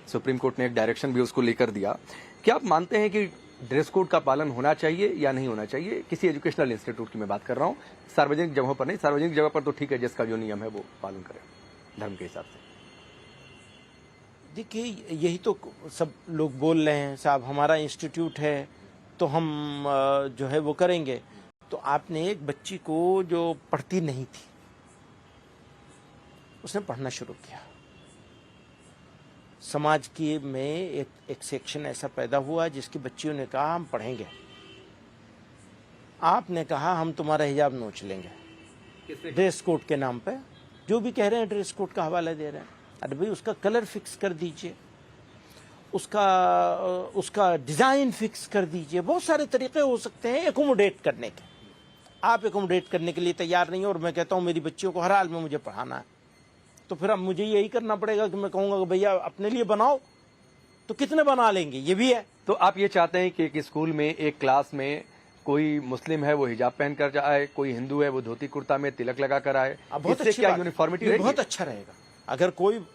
सुप्रीम कोर्ट ने एक डायरेक्शन भी उसको लेकर दिया। क्या आप मानते हैं कि ड्रेस कोड का पालन होना चाहिए या नहीं होना चाहिए? किसी एजुकेशनल इंस्टीट्यूट की मैं बात कर रहा हूं, सार्वजनिक जगहों पर नहीं। सार्वजनिक जगह पर तो ठीक है, जिसका जो नियम है वो पालन करें धर्म के हिसाब से। देखिए, यही तो सब लोग बोल रहे हैं, साहब हमारा इंस्टीट्यूट है तो हम जो है वो करेंगे। तो आपने एक बच्ची को जो पढ़ती नहीं थी, उसने पढ़ना शुरू किया। समाज की में एक सेक्शन ऐसा पैदा हुआ जिसकी बच्चियों ने कहा हम पढ़ेंगे। आपने कहा हम तुम्हारा हिजाब नोच लेंगे ड्रेस कोड के नाम पे। जो भी कह रहे हैं ड्रेस कोड का हवाला दे रहे हैं। अरे भाई, उसका कलर फिक्स कर दीजिए, उसका डिजाइन फिक्स कर दीजिए। बहुत सारे तरीके हो सकते हैं एकोमोडेट करने के। आप एकोमोडेट करने के लिए तैयार नहीं हो और मैं कहता हूं मेरी बच्चियों को हर हाल में मुझे पढ़ाना है, तो फिर अब मुझे यही करना पड़ेगा कि मैं कहूंगा कि भैया अपने लिए बनाओ। तो कितने बना लेंगे, ये भी है। तो आप ये चाहते हैं कि एक स्कूल में, एक क्लास में कोई मुस्लिम है वो हिजाब पहन कर जाए, कोई हिंदू है वो धोती कुर्ता में तिलक लगा कर आए, इससे क्या यूनिफॉर्मिटी रहेगी? बहुत अच्छा रहेगा। अगर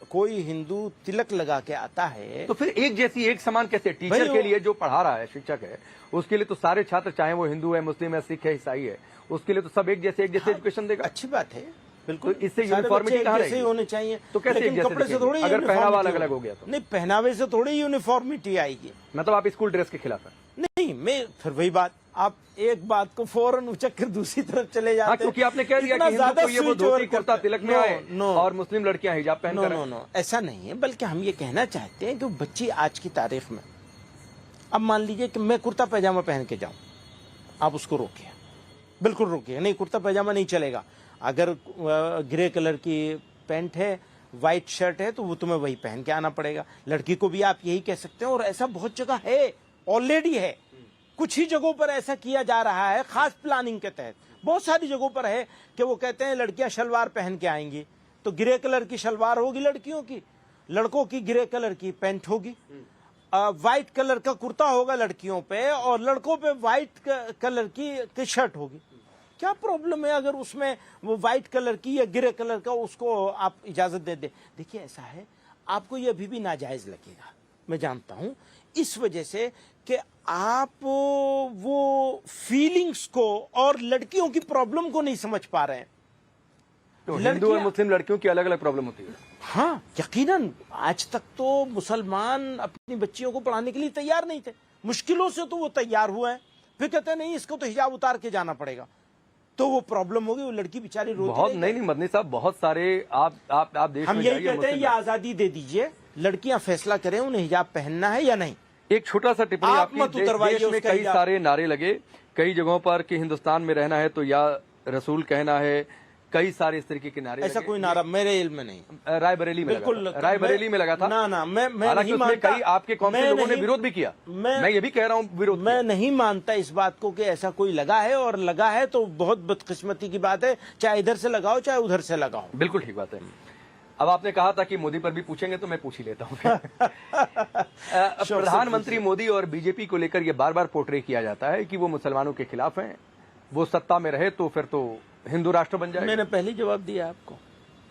कोई हिंदू तिलक लगा के आता है तो फिर एक जैसी एक समान कैसे? टीचर के लिए जो पढ़ा रहा है, शिक्षक है, उसके लिए तो सारे छात्र, चाहे वो हिंदू है, मुस्लिम है, सिख है, ईसाई है, उसके लिए तो सब एक जैसे एजुकेशन देगा। अच्छी बात है, बिल्कुल। तो इससे यूनिफॉर्मिटी कहाँ रहेगी? होने चाहिए। तो कैसे एक जैसे कपड़े से थोड़ी, अगर पहनावा अलग अलग हो गया तो? नहीं, पहनावे से थोड़ी यूनिफॉर्मिटी आएगी। मतलब आप स्कूल ड्रेस के खिलाफ हैं? नहीं, मैं फिर वही बात, आप एक बात को फौरन उचक कर दूसरी तरफ चले जाते हैं। क्योंकि आपने कह दिया कि हिंदू को ये वो धोती कुर्ता तिलक में आए और मुस्लिम लड़कियां हिजाब पहन कर आए। नो, ऐसा नहीं है। बल्कि हम ये कहना चाहते हैं कि बच्ची आज की तारीख में, अब मान लीजिए कि मैं कुर्ता पैजामा पहन के जाऊं, आप उसको रोकिए, बिल्कुल रोकिए। नहीं, कुर्ता पैजामा नहीं चलेगा। अगर ग्रे कलर की पैंट है, व्हाइट शर्ट है, तो वो तुम्हें वही पहन के आना पड़ेगा। लड़की को भी आप यही कह सकते हैं, और ऐसा बहुत जगह है, ऑलरेडी है। कुछ ही जगहों पर ऐसा किया जा रहा है, खास प्लानिंग के तहत। बहुत सारी जगहों पर है कि वो कहते हैं लड़कियां शलवार पहन के आएंगी, तो ग्रे कलर की शलवार होगी लड़कियों की, लड़कों की ग्रे कलर की पैंट होगी, व्हाइट कलर का कुर्ता होगा लड़कियों पे, और लड़कों पे व्हाइट कलर की शर्ट होगी। क्या प्रॉब्लम है अगर उसमें वो व्हाइट कलर की या ग्रे कलर का उसको आप इजाजत दे दे? देखिए, ऐसा है, आपको ये अभी भी नाजायज लगेगा, मैं जानता हूं, इस वजह से कि आप वो फीलिंग्स को और लड़कियों की प्रॉब्लम को नहीं समझ पा रहे हैं। तो हिंदू और मुस्लिम लड़कियों की अलग अलग प्रॉब्लम होती है। हाँ, यकीनन। आज तक तो मुसलमान अपनी बच्चियों को पढ़ाने के लिए तैयार नहीं थे। मुश्किलों से तो वो तैयार हुआ है, फिर कहते हैं नहीं, इसको तो हिजाब उतार के जाना पड़ेगा, तो वो प्रॉब्लम होगी, वो लड़की बेचारी रोती बहुत। नहीं, मदनी साहब, बहुत सारे आप देश हम में यही कहते हैं, ये आजादी दे दीजिए, लड़कियां फैसला करें उन्हें हिजाब पहनना है या नहीं। एक छोटा सा टिप्पणी आपकी। देश में कई सारे नारे लगे कई जगहों पर कि हिंदुस्तान में रहना है तो या रसूल कहना है, कई सारे इस तरीके के नारे। ऐसा कोई नारा मेरे इल्म में नहीं। रायबरेली में बिल्कुल, रायबरेली में लगा था। ना, मैं नहीं मानता। कई आपके कौन से लोगों ने विरोध भी किया। मैं ये भी कह रहा हूँ विरोध। मैं नहीं मानता इस बात को कि ऐसा कोई लगा है, और लगा है तो बहुत बदकिस्मती की बात है, चाहे इधर से लगाओ चाहे उधर से लगाओ। बिल्कुल ठीक बात है। अब आपने कहा था कि मोदी पर भी पूछेंगे, तो मैं पूछ ही लेता हूँ। प्रधानमंत्री मोदी और बीजेपी को लेकर यह बार बार पोर्ट्रे किया जाता है कि वो मुसलमानों के खिलाफ हैं, वो सत्ता में रहे तो फिर तो हिंदू राष्ट्र बन जाएगा। मैंने पहले जवाब दिया आपको,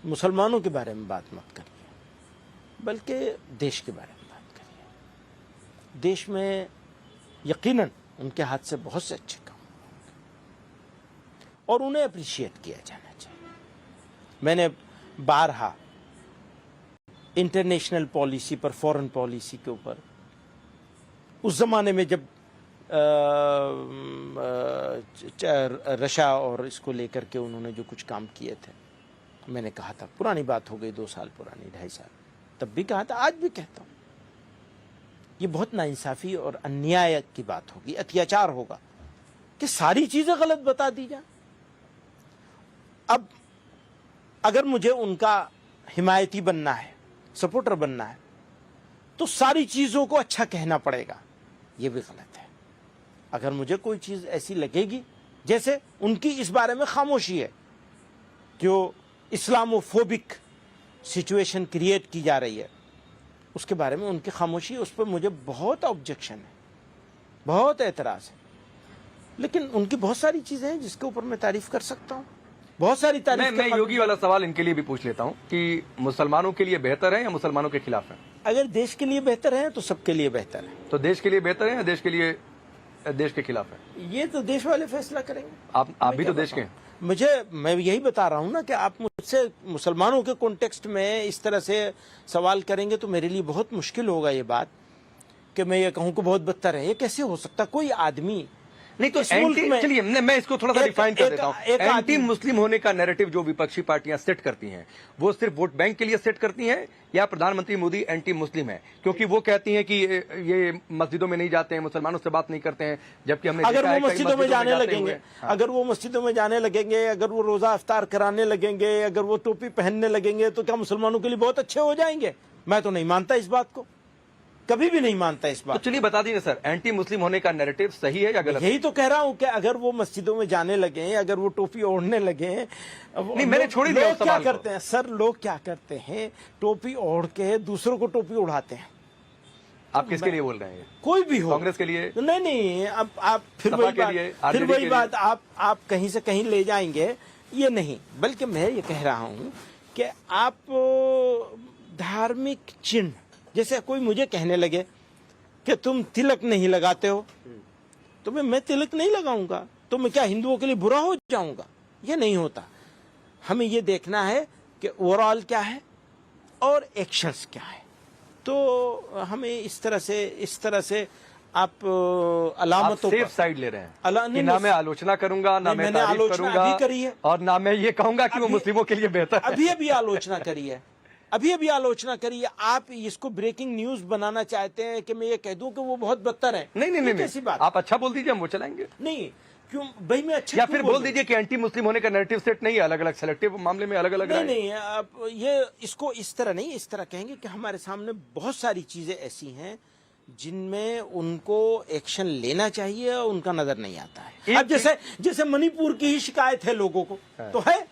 मुसलमानों के बारे में बात मत करिए, बल्कि देश के बारे में बात करिए। देश में यकीनन उनके हाथ से बहुत से अच्छे काम और उन्हें अप्रिशिएट किया जाना चाहिए। मैंने बारहा इंटरनेशनल पॉलिसी पर, फॉरेन पॉलिसी के ऊपर, उस जमाने में जब रशा और इसको लेकर के उन्होंने जो कुछ काम किए थे, मैंने कहा था, पुरानी बात हो गई, 2 साल पुरानी, 2.5 साल, तब भी कहा था, आज भी कहता हूं, ये बहुत नाइंसाफी और अन्याय की बात होगी, अत्याचार होगा कि सारी चीजें गलत बता दी जाए। अब अगर मुझे उनका हिमायती बनना है सपोर्टर बनना है तो सारी चीजों को अच्छा कहना पड़ेगा, ये भी गलत है। अगर मुझे कोई चीज ऐसी लगेगी, जैसे उनकी इस बारे में खामोशी है, जो इस्लामोफोबिक सिचुएशन क्रिएट की जा रही है, उसके बारे में उनकी खामोशी, उस पर मुझे बहुत ऑब्जेक्शन है, बहुत एतराज है। लेकिन उनकी बहुत सारी चीजें हैं जिसके ऊपर मैं तारीफ कर सकता हूँ, बहुत सारी तारीफ। मैं योगी वाला सवाल इनके लिए भी पूछ लेता हूँ कि मुसलमानों के लिए बेहतर है या मुसलमानों के खिलाफ है? अगर देश के लिए बेहतर है तो सबके लिए बेहतर है। तो देश के लिए बेहतर है या देश के खिलाफ है? ये तो देश वाले फैसला करेंगे। आप भी तो देश के हैं। मैं यही बता रहा हूँ ना कि आप मुझसे मुसलमानों के कॉन्टेक्स्ट में इस तरह से सवाल करेंगे तो मेरे लिए बहुत मुश्किल होगा ये बात कि मैं ये कहूँ कि बहुत बदतर है। ये कैसे हो सकता? कोई आदमी नहीं तो चलिए मैं इसको थोड़ा सा डिफाइन कर देता हूँ। एंटी मुस्लिम होने का नैरेटिव जो विपक्षी पार्टियां सेट करती हैं, वो सिर्फ वोट बैंक के लिए सेट करती हैं या प्रधानमंत्री मोदी एंटी मुस्लिम है? क्योंकि वो कहती हैं कि ये मस्जिदों में नहीं जाते हैं, मुसलमानों से बात नहीं करते हैं, जबकि हमने अगर वो मस्जिदों में जाने लगेंगे, अगर वो मस्जिदों में जाने लगेंगे, अगर वो रोजा इफ्तार कराने लगेंगे, अगर वो टोपी पहनने लगेंगे, तो क्या मुसलमानों के लिए बहुत अच्छे हो जाएंगे? मैं तो नहीं मानता इस बात को, कभी भी नहीं मानता इस बात। तो चलिए बता दीजिए सर, एंटी मुस्लिम होने का नैरेटिव सही है या गलत? यही तो कह रहा हूं कि अगर वो मस्जिदों में जाने लगे, अगर वो टोपी ओढ़ने लगे, नहीं मैंने छोड़ी दिया। लोग क्या करते हैं सर, लोग क्या करते हैं, टोपी ओढ़ के दूसरों को टोपी उड़ाते हैं। आप किसके लिए बोल रहे हैं? कोई भी हो, कांग्रेस के लिए? नहीं, अब आप फिर वही बात आप कहीं से कहीं ले जाएंगे, ये नहीं। बल्कि मैं ये कह रहा हूं कि आप धार्मिक चिन्ह, जैसे कोई मुझे कहने लगे कि तुम तिलक नहीं लगाते हो, तो मैं तिलक नहीं लगाऊंगा, तो मैं क्या हिंदुओं के लिए बुरा हो जाऊंगा? ये नहीं होता। हमें ये देखना है कि ओवरऑल क्या है और एक्शंस क्या है। तो हमें इस तरह से आप अलामतों सेफ साइड ले रहे हैं कि ना मैं आलोचना करूंगा, ना मैं तारीफ करूंगा, अभी करी है, और ना मैं ये कहूंगा कि वो मुस्लिमों के लिए बेहतर है। अभी आलोचना करी है, अभी आलोचना करिए। आप इसको ब्रेकिंग न्यूज बनाना चाहते हैं कि मैं ये कह दूं कि वो बहुत बदतर है। नहीं, कैसी बात? आप अच्छा बोल दीजिए, हम वो चलाएंगे। नहीं, क्यों भाई, मैं अच्छा, या फिर बोल दीजिए कि एंटी मुस्लिम होने का नैरेटिव सेट नहीं है, अलग अलग सेलेक्टिव मामले में अलग अलग नहीं, आप ये इसको इस तरह नहीं, इस तरह कहेंगे कि हमारे सामने बहुत सारी चीजें ऐसी हैं जिनमें उनको एक्शन लेना चाहिए और उनका नजर नहीं आता है। अब जैसे मणिपुर की ही शिकायत है लोगों को, तो है,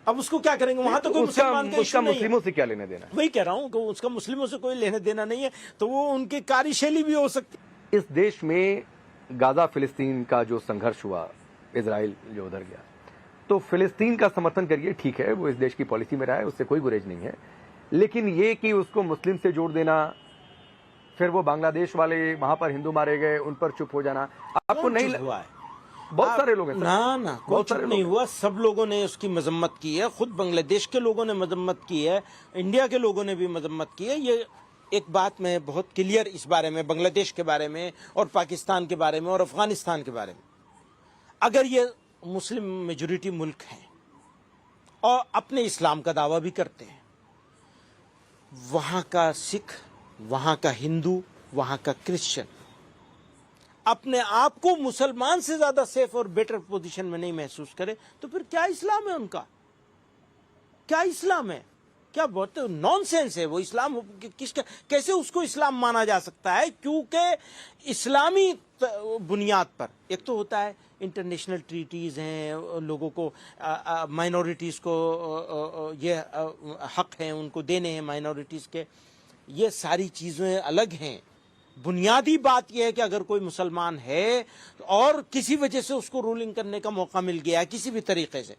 अब उसको क्या करेंगे? वहां तो कोई मुसलमान का इश्यू नहीं है। मुस्लिमों से क्या लेने देना? वही कह रहा हूं कि उसका मुस्लिमों से कोई लेने देना नहीं है, तो वो उनकी कार्यशैली भी हो सकती है। इस देश में गाजा फिलिस्तीन का जो संघर्ष हुआ, इजराइल जो उधर गया, तो फिलिस्तीन का समर्थन करिए, ठीक है, वो इस देश की पॉलिसी में रहा है, उससे कोई गुरेज नहीं है। लेकिन ये कि उसको मुस्लिम से जोड़ देना, फिर वो बांग्लादेश वाले वहां पर हिंदू मारे गए, उन पर चुप हो जाना, आपको नहीं हुआ है? बहुत सारे लोग हैं ना कुछ नहीं हुआ, सब लोगों ने उसकी मजम्मत की है। खुद बांग्लादेश के लोगों ने मजम्मत की है, इंडिया के लोगों ने भी मजम्मत की है। ये एक बात मैं बहुत क्लियर इस बारे में, बांग्लादेश के बारे में और पाकिस्तान के बारे में और अफगानिस्तान के बारे में, अगर ये मुस्लिम मेजोरिटी मुल्क हैं और अपने इस्लाम का दावा भी करते हैं, वहां का सिख, वहां का हिंदू, वहां का क्रिश्चियन अपने आप को मुसलमान से ज्यादा सेफ और बेटर पोजीशन में नहीं महसूस करे, तो फिर क्या इस्लाम है उनका? क्या इस्लाम है? क्या बहुत नॉनसेंस है वो इस्लाम। किसका, कैसे उसको इस्लाम माना जा सकता है? क्योंकि इस्लामी बुनियाद पर एक तो होता है इंटरनेशनल ट्रीटीज हैं, लोगों को माइनॉरिटीज को ये हक हैं उनको देने हैं माइनॉरिटीज के, ये सारी चीजें अलग हैं। बुनियादी बात यह है कि अगर कोई मुसलमान है और किसी वजह से उसको रूलिंग करने का मौका मिल गया किसी भी तरीके से,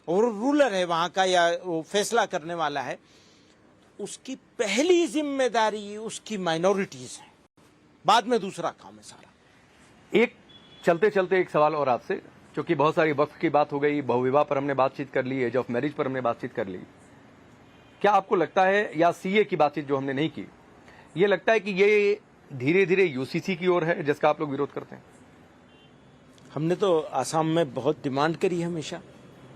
और रूलर है वहां का या वो फैसला करने वाला है, उसकी पहली जिम्मेदारी उसकी माइनॉरिटीज है, बाद में दूसरा काम है सारा। एक चलते चलते एक सवाल और आपसे, क्योंकि बहुत सारी वक्फ की बात हो गई, बहुविवाह पर हमने बातचीत कर ली, एज ऑफ मैरिज पर हमने बातचीत कर ली, क्या आपको लगता है, या सीए की बातचीत जो हमने नहीं की, ये लगता है कि ये धीरे धीरे यूसीसी की ओर है जिसका आप लोग विरोध करते हैं? हमने तो आसाम में बहुत डिमांड करी हमेशा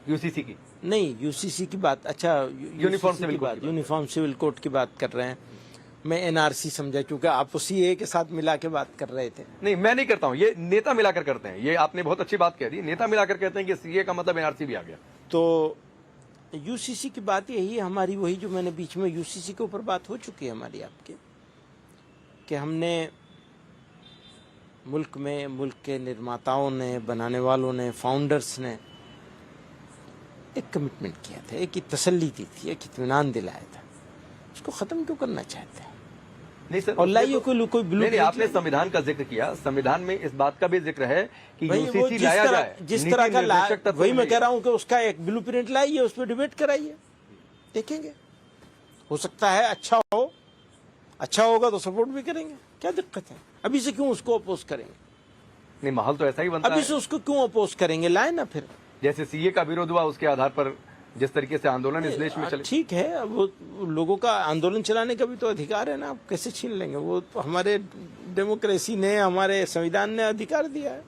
यूसीसी की नहीं, यूसीसी की बात, अच्छा uniform civil code, uniform civil code की बात कर रहे हैं। मैं एनआरसी समझा, क्योंकि आप सीए के साथ मिला के बात कर रहे थे। नहीं, मैं नहीं करता हूं, ये नेता मिलाकर करते हैं। ये आपने बहुत अच्छी बात कह दी, नेता मिलाकर कहते हैं कि सीए का मतलब एनआरसी भी आ गया। तो यूसीसी की बात यही है हमारी, वही जो मैंने बीच में यूसीसी के ऊपर बात हो चुकी है हमारी आपके, कि हमने मुल्क में, मुल्क के निर्माताओं ने, बनाने वालों ने, फाउंडर्स ने एक कमिटमेंट किया था, एक तसल्ली दी थी, एक इत्मीनान दिलाया था, उसको खत्म क्यों करना चाहते हैं? नहीं सर, और लाइए कोई नहीं, आपने संविधान का जिक्र किया, संविधान में इस बात का भी जिक्र है कि यूसीसी लाया जाए, जिस तरह का वही मैं कह रहा हूं कि उसका एक ब्लूप्रिंट लाइए, उस पर डिबेट कराइए, देखेंगे, हो सकता है अच्छा हो, अच्छा होगा तो सपोर्ट भी करेंगे, क्या दिक्कत है? अभी से क्यों उसको अपोज करेंगे? नहीं, माहौल तो ऐसा ही बनता है। अभी से उसको क्यों अपोज करेंगे? लाए ना फिर, जैसे सीए का विरोध हुआ, उसके आधार पर जिस तरीके से आंदोलन इस देश में चले। ठीक है, अब वो लोगों का आंदोलन चलाने का भी तो अधिकार है ना, आप कैसे छीन लेंगे? वो तो हमारे डेमोक्रेसी ने, हमारे संविधान ने अधिकार दिया है।